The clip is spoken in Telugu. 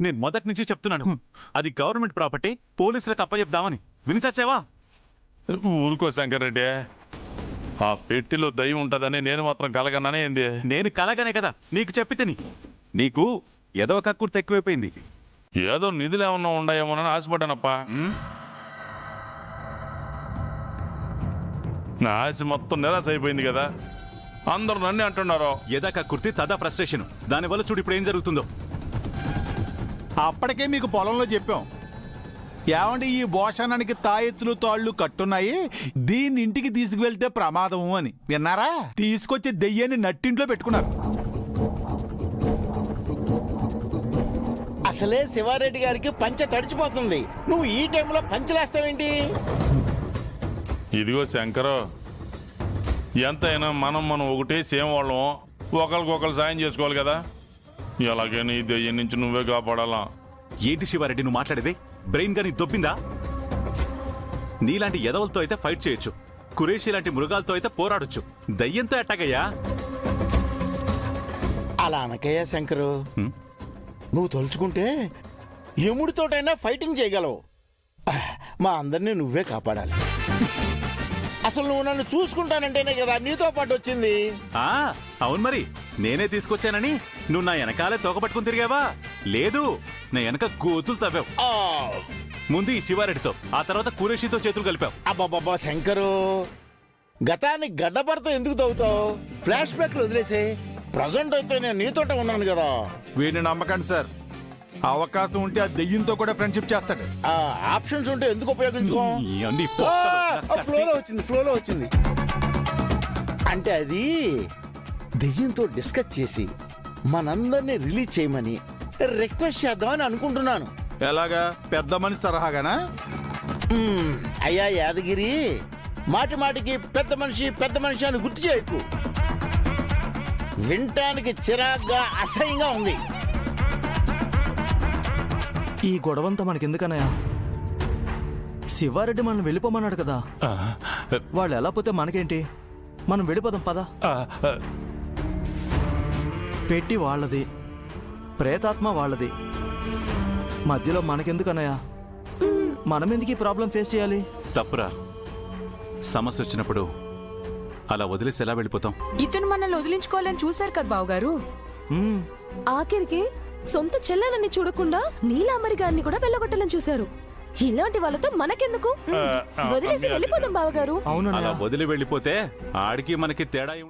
నేను మొదటి నుంచి చెప్తున్నాను, అది గవర్నమెంట్ ప్రాపర్టీ, పోలీసులకు అప్పచెప్దామని. వినిచచ్చావా? ఊరుకో శంకర్రెడ్డి, ఆ పెట్టిలో దయ్యం ఉంటుందని నేను మాత్రం కలగన్నానే ఏంది? నేను కలగనే కదా నీకు చెప్పి తిని. నీకు ఏదో కక్కుర్తి ఎక్కువైపోయింది. ఏదో నిధులు ఏమన్నా ఉన్నాయేమోనని ఆశపడ్డానప్పా. నా ఆశ మొత్తం నిరాశ అయిపోయింది కదా. అందరూ నన్ను అంటున్నారు. ఏదా కక్కుర్తి తదా ఫ్రస్ట్రేషన్. దానివల్ల చూడు ఇప్పుడు ఏం జరుగుతుందో. అప్పటికే మీకు పొలంలో చెప్పాం ఏమంటే ఈ భోషణానికి తాయెత్తులు తాళ్ళు కట్టున్నాయి, దీన్ని ఇంటికి తీసుకువెళ్తే ప్రమాదము అని. విన్నారా? తీసుకొచ్చి దెయ్యాన్ని నట్టింట్లో పెట్టుకున్నారు. అసలే శివారెడ్డి గారికి పంచ తడిచిపోతుంది, నువ్వు ఈ టైంలో పంచలేస్తావేంటి? ఇదిగో శంకరు, ఎంతైనా మనం ఒకటే సేమ్ వాళ్ళం, ఒకరికొకరు సాయం చేసుకోవాలి కదా. ఎలాగైనా ఈ దెయ్యం నుంచి నువ్వే కాపాడాలా. ఏంటి శివారెడ్డి నువ్వు మాట్లాడేది? బ్రెయిన్ గాని దొబ్బిందా? నీలాంటి ఎదవలతో అయితే ఫైట్ చేయొచ్చు, కురేషి లాంటి మృగాలతో అయితే పోరాడొచ్చు, దయ్యంతో ఎట్టాగయ్యా? అలా అనకయ్యా శంకరు, నువ్వు తలుచుకుంటే యముడితోటైనా ఫైటింగ్ చేయగలవు. మా అందరినీ నువ్వే కాపాడాలి. అసలు నువ్వు నన్ను చూసుకుంటానంటేనే కదా నీతో పాటు వచ్చింది. అవును మరి, నేనే తీసుకొచ్చానని నువ్వు నా వెనకాలే తోకపట్టుకుని తిరిగావా? లేదు, నా వెనక గోతులు తవ్వావు. ముందు ఈ శివారెడ్డితో, ఆ తర్వాత కురేషితో చేతులు కలిపావు. అబ్బాబ్బా శంకరు, గతాన్ని గడ్డపరతో ఎందుకు తవ్వుతావు? ఫ్లాష్ బ్యాక్ వదిలేసే, ప్రజెంట్ అయితే నేను నీతోట ఉన్నాను కదా. వీడిని నమ్మకండి సార్, అవకాశం ఉంటే ఆ దెయ్యంతో కూడా ఫ్రెండ్షిప్ చేస్తాడు. ఆప్షన్స్ ఉంటే ఎందుకు ఉపయోగించుకో? ఇవన్నీ ఫ్లోలో వచ్చింది. అంటే అది దెయ్యంతో డిస్కస్ చేసి మనందరినీ రిలీజ్ చేయమని రిక్వెస్ట్ చేద్దామని అనుకుంటున్నాను. ఎలాగా? పెద్ద మనిషి తరహాగానా? అయ్యా యాదగిరి, మాటి మాటికి పెద్ద మనిషి అని గుర్తు చేయకు. వినటానికి చిరాగ్గా అసహ్యంగా ఉంది. ఈ గొడవంతా మనకెందుకన్నయ్య? శివారెడ్డి మనం వెళ్ళిపోమన్నాడు కదా, వాళ్ళు ఎలా పోతే మనకేంటి? మనం వెళ్ళిపోదాం పద. పెట్టి వాళ్ళది, ప్రేతాత్మ వాళ్ళది, మధ్యలో మనకెందుకన్నయ్య? మనమెందుకు ఈ ప్రాబ్లం ఫేస్ చేయాలి? తప్పురా. సమస్య వచ్చినప్పుడు అలా వదిలేసి ఎలా వెళ్ళిపోతాం? ఇతను మనల్ని వదిలించుకోవాలని చూశారు కదా బావగారు. ఆఖరికి సొంత చెల్లెలని చూడకుండా నీలాంబరి గారిని కూడా వెళ్ళగొట్టాలని చూశారు. ఇలాంటి వాళ్ళతో మనకెందుకు? వదిలేసి వెళ్ళిపోదాం బావగారు. అలా వదిలి వెళ్ళిపోతే ఆడికి మనకి తేడా